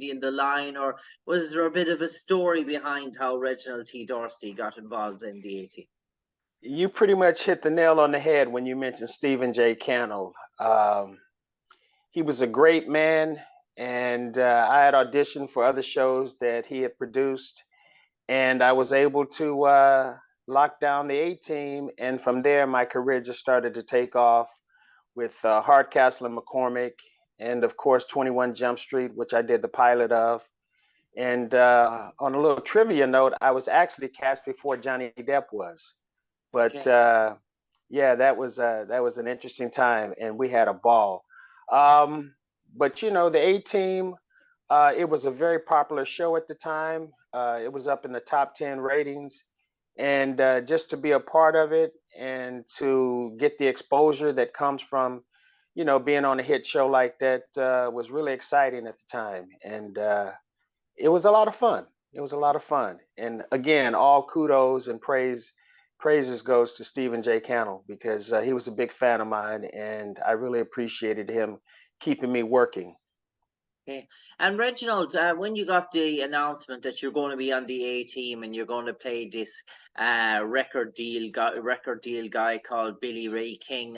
in the line, or was there a bit of a story behind how Reginald T Dorsey got involved in the A team? You pretty much hit the nail on the head when you mentioned Stephen J. Cannell. He was a great man, and I had auditioned for other shows that he had produced, and I was able to lock down the A team, and from there my career just started to take off with Hardcastle and McCormick, and of course 21 Jump Street, which I did the pilot of. And on a little trivia note, I was actually cast before Johnny Depp was. But Okay. yeah, that was an interesting time, and we had a ball. Um, but you know, the A Team, it was a very popular show at the time. It was up in the top 10 ratings, and just to be a part of it and to get the exposure that comes from, you know, being on a hit show like that was really exciting at the time, and it was a lot of fun. It was a lot of fun, and again, all kudos and praises goes to Stephen J. Cannell because he was a big fan of mine, and I really appreciated him keeping me working. Okay. And Reginald, when you got the announcement that you're going to be on the A team and you're going to play this record deal guy called Billy Rey King,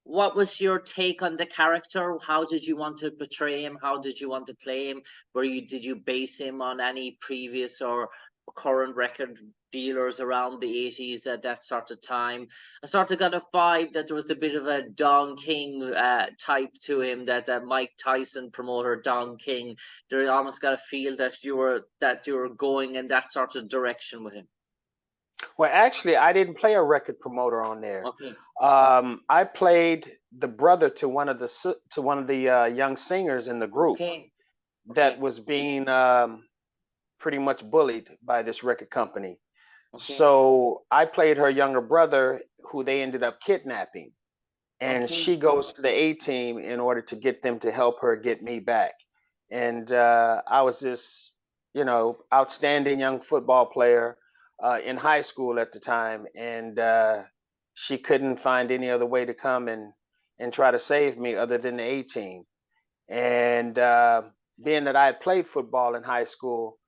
what was your take on the character? How did you want to portray him? How did you want to play him? Did you base him on any previous or current record dealers around the 80s at that sort of time? I sort of got a vibe that there was a bit of a Don King type to him, that Mike Tyson promoter Don King. There almost got a feel that you were going in that sort of direction with him. Well, actually, I didn't play a record promoter on there. Okay. I played the brother to one of the young singers in the group Okay. that Okay. was being pretty much bullied by this record company. Okay. So I played her younger brother, who they ended up kidnapping, and Okay. she goes to the A team in order to get them to help her get me back. And I was this, you know, outstanding young football player in high school at the time, and she couldn't find any other way to come and try to save me other than the A team. And being that I had played football in high school,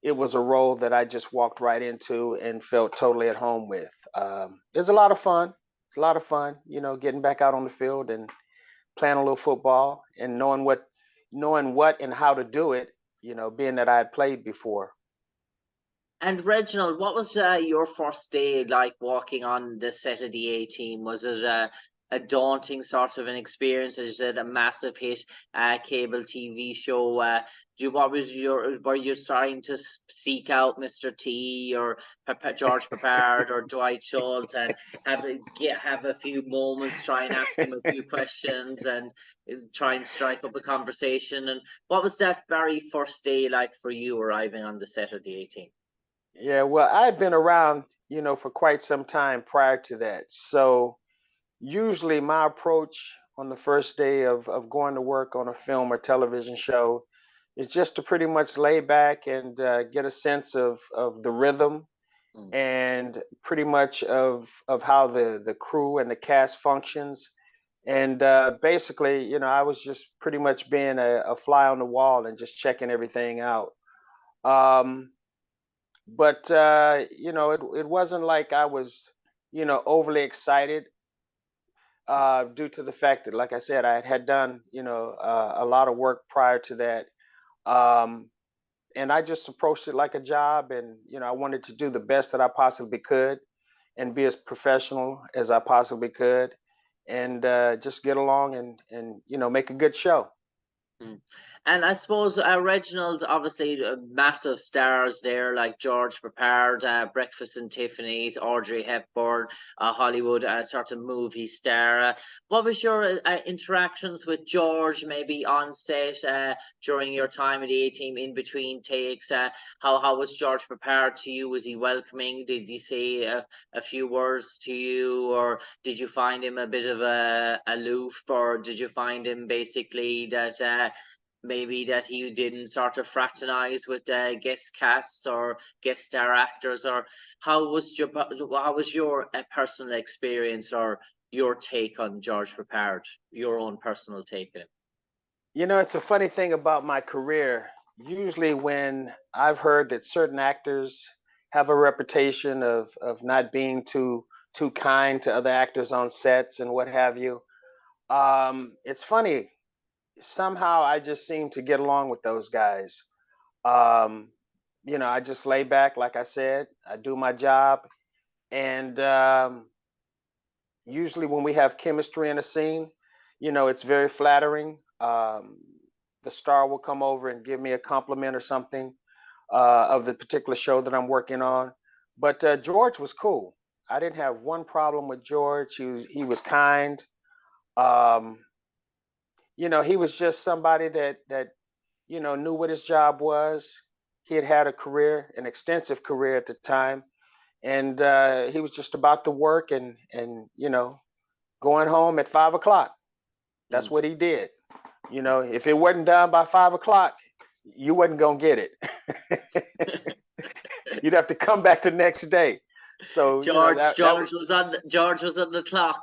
it was a role that I just walked right into and felt totally at home with. It was a lot of fun. It's a lot of fun, you know, getting back out on the field and playing a little football and knowing what and how to do it, you know, being that I had played before. And Reginald, what was your first day like walking on the set of the A team? Was it a daunting sort of an experience? Is it a massive hit cable TV show? What was were you trying to seek out Mr. T or George Peppard or Dwight Schultz and have a few moments, try and ask him a few questions and try and strike up a conversation? And what was that very first day like for you arriving on the set of the A team? Yeah, well, I had been around, you know, for quite some time prior to that. So usually my approach on the first day of going to work on a film or television show is just to pretty much lay back and get a sense of the rhythm Mm. and pretty much of how the crew and the cast functions. And basically, you know, I was just pretty much being a fly on the wall and just checking everything out. Um, but you know, it wasn't like I was, you know, overly excited due to the fact that, like I said, I had done, you know, a lot of work prior to that. Um, and I just approached it like a job, and you know, I wanted to do the best that I possibly could and be as professional as I possibly could, and just get along and you know, make a good show. Mm. And I suppose Reginald, obviously massive stars there like George Peppard, Breakfast and Tiffany's, Audrey Hepburn, Hollywood sort of movie star. What was your interactions with George, maybe on set during your time at the A team, in between takes? How was George Peppard to you? Was he welcoming? Did he say a few words to you, or did you find him a bit of a aloof, or did you find him basically that? Maybe that he didn't sort of fraternize with guest cast or guest star actors, or how was your personal experience or your take on George Peppard, your own personal take on him? You know, it's a funny thing about my career. usually when I've heard that certain actors have a reputation of not being too kind to other actors on sets and what have you. It's funny. Somehow I just seem to get along with those guys. Um, I just lay back, like I said, I do my job, and usually when we have chemistry in a scene, it's very flattering. The star will come over and give me a compliment or something of the particular show that I'm working on. But George was cool. I didn't have one problem with George. He was kind. Um, he was just somebody that knew what his job was. He had had a career, an extensive career at the time, and he was just about to work and going home at 5 o'clock. That's what he did. If it wasn't done by 5 o'clock, you wasn't gonna get it. You'd have to come back the next day. So George was on the clock.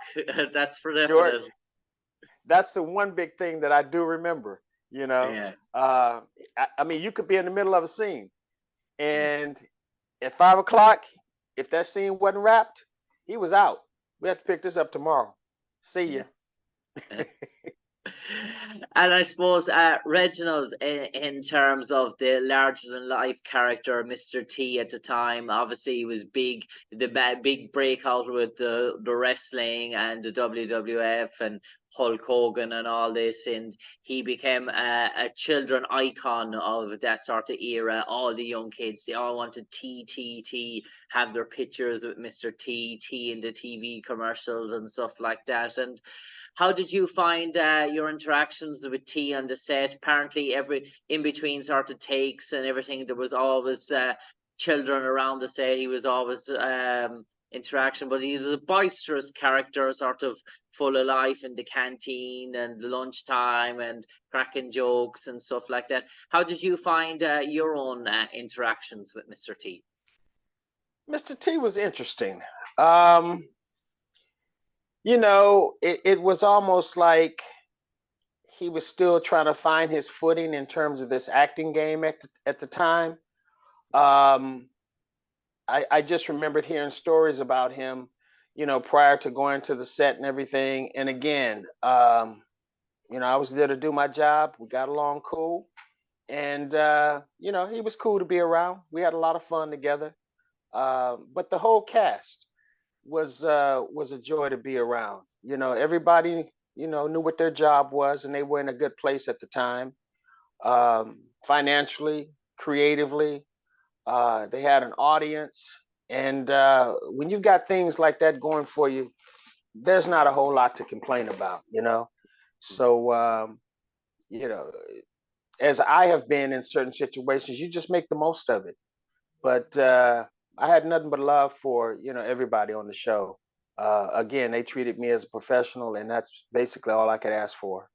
That's for definite. George, that's the one big thing that I do remember. Yeah. I mean, you could be in the middle of a scene, and at 5 o'clock, if that scene wasn't wrapped, he was out. We have to pick this up tomorrow. See ya. And I suppose Reginald, in terms of the larger than life character, Mr. T at the time, obviously he was big, big breakout with the wrestling and the WWF and Hulk Hogan and all this, and he became a children icon of that sort of era. All the young kids, they all wanted T, have their pictures with Mr. T in the TV commercials and stuff like that. And how did you find your interactions with T on the set? Apparently, every in between sort of takes and everything, there was always children around the set. He was always interaction, but he was a boisterous character, sort of full of life in the canteen and lunchtime and cracking jokes and stuff like that. How did you find your own interactions with Mr. T? Mr. T was interesting. It was almost like he was still trying to find his footing in terms of this acting game at the time. I just remembered hearing stories about him, prior to going to the set and everything. And again, I was there to do my job. We got along cool. And, he was cool to be around. We had a lot of fun together. But the whole cast was a joy to be around. Everybody, knew what their job was, and they were in a good place at the time, financially, creatively. They had an audience, and when you've got things like that going for you, there's not a whole lot to complain about. So, as I have been in certain situations, you just make the most of it. But I had nothing but love for everybody on the show. Again, they treated me as a professional, and that's basically all I could ask for.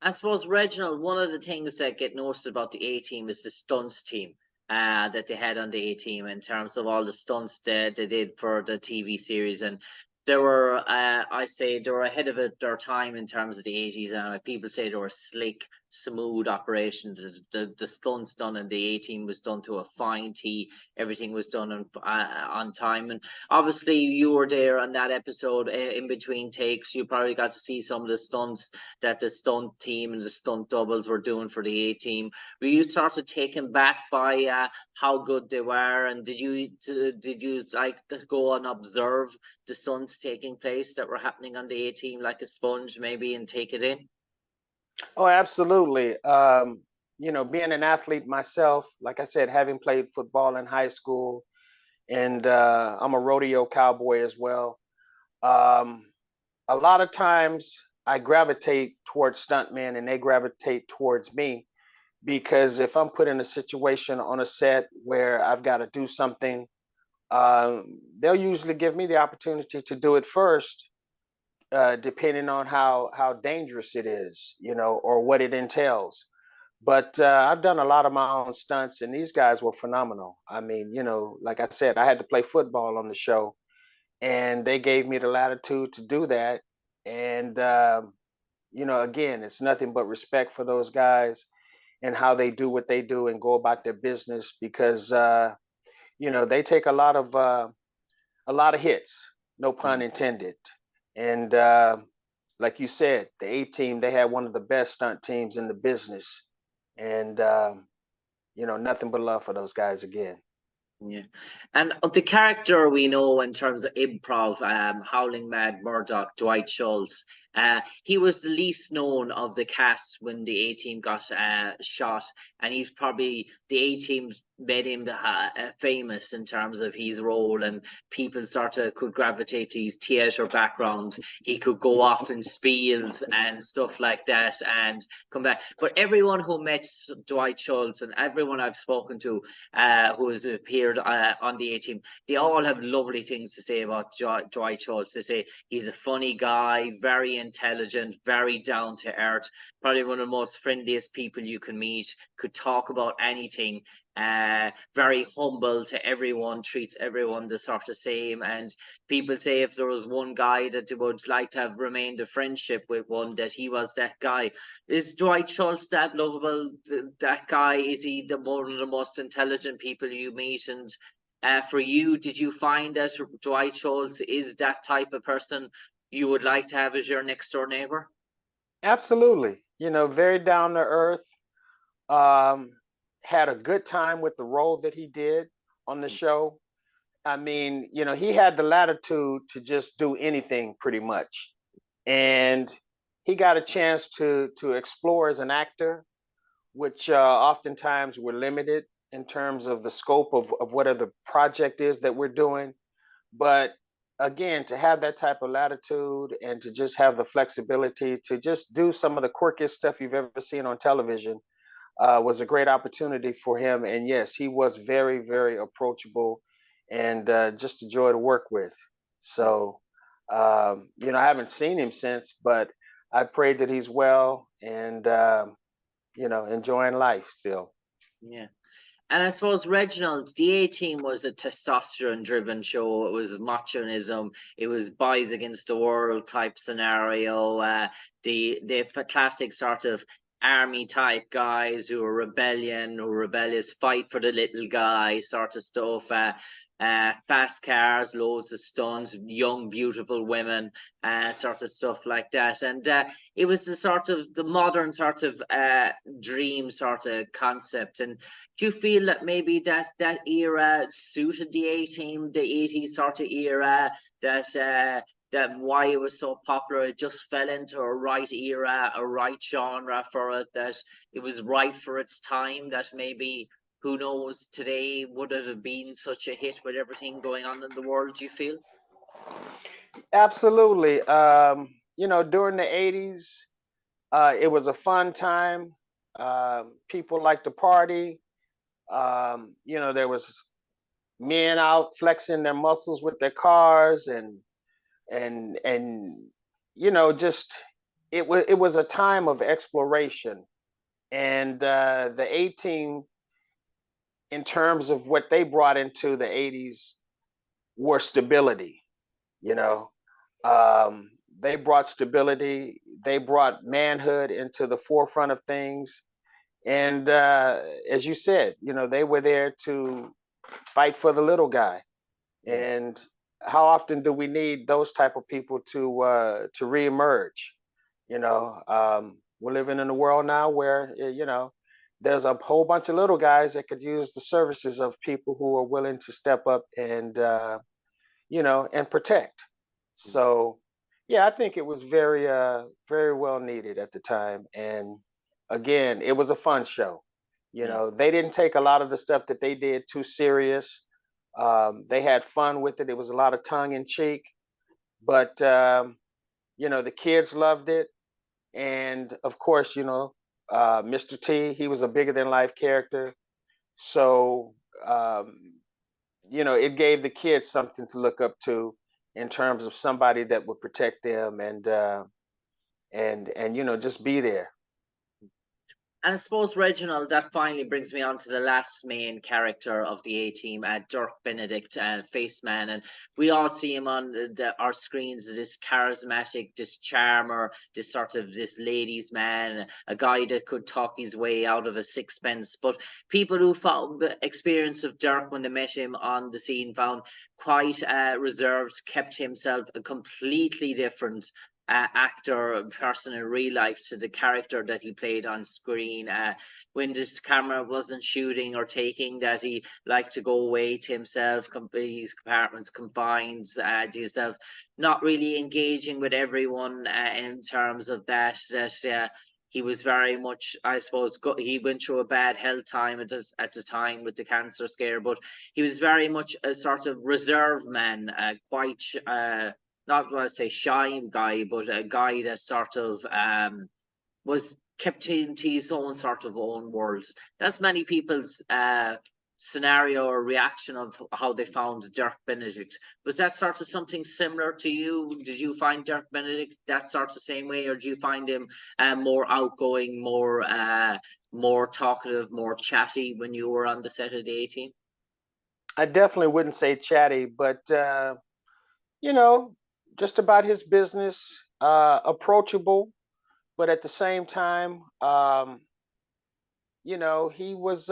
I suppose, Reginald, one of the things that get noticed about the A team is the stunts team that they had on the A team, in terms of all the stunts that they did for the TV series. And they were, I say, they were ahead of their time in terms of the 80s. And people say they were slick, smooth operation. The stunts done in the A team was done to a fine tee. Everything was done on time. And obviously, you were there on that episode in between takes. You probably got to see some of the stunts that the stunt team and the stunt doubles were doing for the A team. Were you sort of taken back by how good they were, and did you like to go and observe the stunts taking place that were happening on the A team like a sponge, maybe, and take it in? Oh, absolutely. Being an athlete myself, like I said, having played football in high school, and I'm a rodeo cowboy as well. Um, a lot of times I gravitate towards stuntmen and they gravitate towards me, because if I'm put in a situation on a set where I've got to do something, they'll usually give me the opportunity to do it first, depending on how dangerous it is, or what it entails. But I've done a lot of my own stunts, and these guys were phenomenal. I mean, like I said, I had to play football on the show, and they gave me the latitude to do that. And again, it's nothing but respect for those guys. and how they do what they do and go about their business, because they take a lot of hits, no pun intended. And like you said, the A team, they had one of the best stunt teams in the business. And nothing but love for those guys again. Yeah, and the character we know in terms of improv, Howling Mad Murdoch, Dwight Schultz, he was the least known of the cast when the A Team got shot, and he's probably the A Team made him famous in terms of his role, and people sort of could gravitate to his theatre background. He could go off in spiels and stuff like that, and come back. But everyone who met Dwight Schultz and everyone I've spoken to who has appeared on the A Team, they all have lovely things to say about Dwight Schultz. They say he's a funny guy, very intelligent, very down to earth, probably one of the most friendliest people you can meet, could talk about anything. Very humble to everyone, treats everyone the sort of same. And people say if there was one guy that they would like to have remained a friendship with, one, that he was that guy. Is Dwight Schultz that lovable, that guy? Is he one of the most intelligent people you meet? And for you, did you find that Dwight Schultz is that type of person you would like to have as your next door neighbor? Absolutely. Very down to earth. Had a good time with the role that he did on the show. I mean, he had the latitude to just do anything pretty much. And he got a chance to explore as an actor, which oftentimes we're limited in terms of the scope of whatever the project is that we're doing. But again, to have that type of latitude and to just have the flexibility to just do some of the quirkiest stuff you've ever seen on television was a great opportunity for him. And yes, he was very, very approachable and just a joy to work with. So, I haven't seen him since, but I pray that he's well and, enjoying life still. Yeah. And I suppose Reginald, the A Team was a testosterone driven show. It was machoism. It was boys against the world type scenario. The classic sort of army type guys who are rebellious, fight for the little guy sort of stuff. Fast cars, loads of stunts, young, beautiful women, sort of stuff like that. And it was the modern sort of dream sort of concept. And do you feel that maybe that era suited the A Team, the 80s sort of era, that why it was so popular, it just fell into a right era, a right genre for it, that it was right for its time, that maybe, who knows, today would it have been such a hit with everything going on in the world, do you feel? Absolutely. During the 80s, it was a fun time. People liked to party. There was men out flexing their muscles with their cars and just it was a time of exploration. And the A Team, in terms of what they brought into the 80s, were stability. you know they brought stability, they brought manhood into the forefront of things. And as you said, they were there to fight for the little guy. And how often do we need those type of people to reemerge? We're living in a world now where there's a whole bunch of little guys that could use the services of people who are willing to step up and and protect. So yeah, I think it was very well needed at the time. And again, it was a fun show. They didn't take a lot of the stuff that they did too serious. They had fun with it. It was a lot of tongue in cheek, but the kids loved it. And of course, Mr. T, he was a bigger than life character. So, it gave the kids something to look up to in terms of somebody that would protect them and just be there. And I suppose, Reginald, that finally brings me on to the last main character of the A Team, Dirk Benedict, Face Man. And we all see him on our screens as this charismatic, this charmer, this sort of this ladies' man, a guy that could talk his way out of a sixpence. But people who found the experience of Dirk when they met him on the scene found quite reserved, kept himself a completely different actor person in real life to the character that he played on screen. When this camera wasn't shooting or taking, that he liked to go away to himself, his compartments confined to himself, not really engaging with everyone in terms of that. He was very much, I suppose, he went through a bad health time at the time with the cancer scare, but he was very much a sort of reserved man, quite not want to say shy guy, but a guy that sort of was kept into his own sort of own world. That's many people's scenario or reaction of how they found Dirk Benedict. Was that sort of something similar to you? Did you find Dirk Benedict that sort of same way, or do you find him more outgoing, more talkative, more chatty when you were on the set of the A Team? I definitely wouldn't say chatty, but you know, just about his business, approachable, but at the same time, you know, he was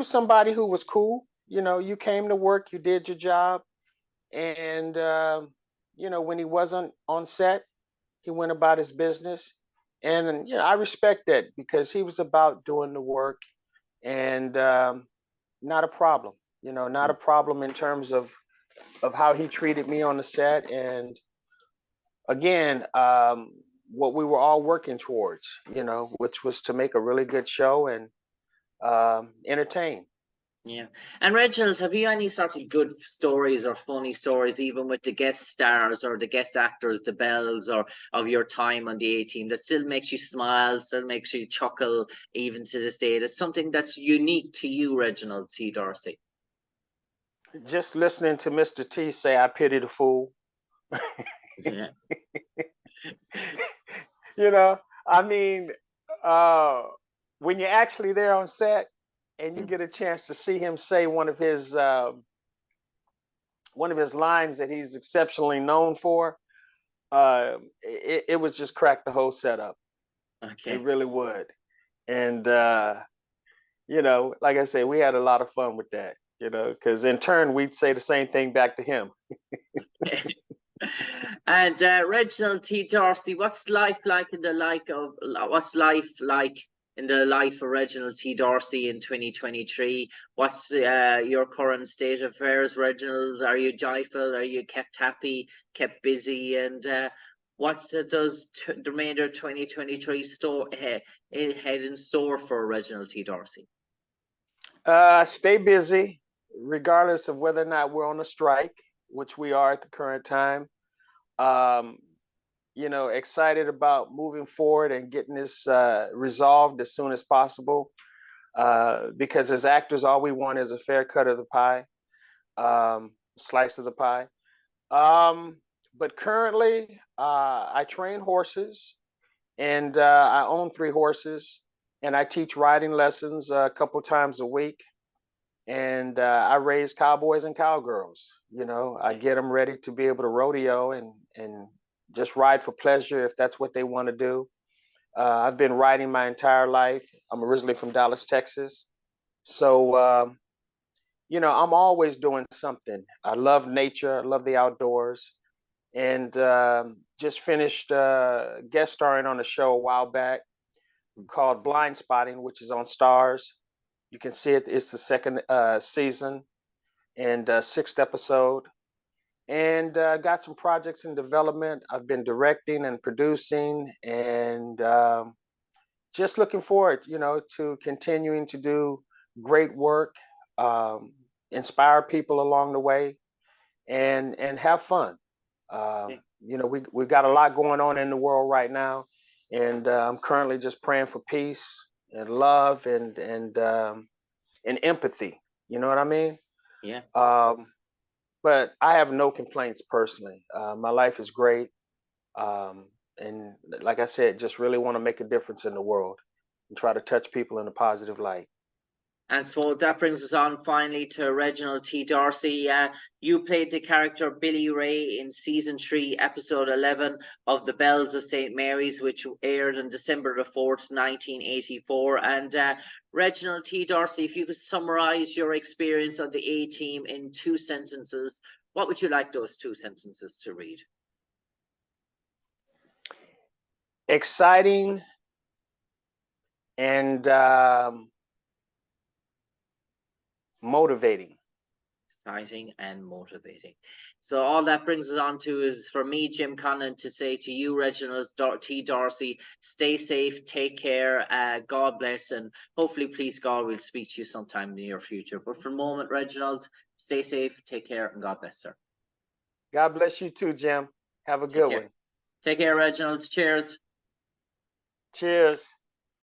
somebody who was cool. You know, you came to work, you did your job, and you know, when he wasn't on set, he went about his business, and you know, I respect that because he was about doing the work, and not a problem. You know, not a problem in terms of how he treated me on the set, and again, what we were all working towards, you know, which was to make a really good show and entertain. Yeah. And Reginald, have you any sort of good stories or funny stories, even with the guest stars or the guest actors, the bells, or of your time on the A Team that still makes you smile, still makes you chuckle, even to this day? That's something that's unique to you, Reginald T Dorsey. Just listening to Mr. T say, "I pity the fool." Yeah. You know, I mean, uh, when you're actually there on set and you get a chance to see him say one of his lines that he's exceptionally known for, it would just crack the whole setup. It Okay. really would. And you know, like I say, we had a lot of fun with that. You know, because in turn we'd say the same thing back to him. And Reginald T Dorsey, what's life like in the life of Reginald T Dorsey in 2023? What's your current state of affairs, Reginald? Are you joyful? Are you kept happy, kept busy? And what does the remainder of 2023 head in store for Reginald T Dorsey? Stay busy, regardless of whether or not we're on a strike, which we are at the current time. Um, you know, excited about moving forward and getting this resolved as soon as possible. Because as actors, all we want is a fair cut of the pie, slice of the pie. Um, but currently, I train horses, and I own 3 horses, and I teach riding lessons a couple times a week. And I raise cowboys and cowgirls. You know, I get them ready to be able to rodeo and just ride for pleasure if that's what they want to do. I've been riding my entire life. I'm originally from Dallas, Texas, so you know, I'm always doing something. I love nature. I love the outdoors, and just finished guest starring on a show a while back called Blind Spotting, which is on Stars. You can see it. It's the second season and 6th episode. And got some projects in development. I've been directing and producing, and just looking forward, you know, to continuing to do great work, um, inspire people along the way, and have fun. You know, we've got a lot going on in the world right now, and I'm currently just praying for peace and love and empathy. You know what I mean? Yeah. Um, but I have no complaints personally. My life is great. Um, and like I said, just really want to make a difference in the world and try to touch people in a positive light. And so that brings us on finally to Reginald T Dorsey. You played the character Billy Rey in season 3, episode 11 of The Bells of St. Mary's, which aired on December the 4th, 1984. And Reginald T Dorsey, if you could summarize your experience on the A-Team in 2 sentences, what would you like those 2 sentences to read? Exciting and motivating. Exciting and motivating. So all that brings us on to is for me, Jim Conlan, to say to you, Reginald T Dorsey, stay safe, take care, God bless, and hopefully, please God, we'll speak to you sometime in the near future. But for the moment, Reginald, stay safe, take care, and God bless, sir. God bless you too, Jim. Have a good one. Take care, Reginald. Cheers. Cheers.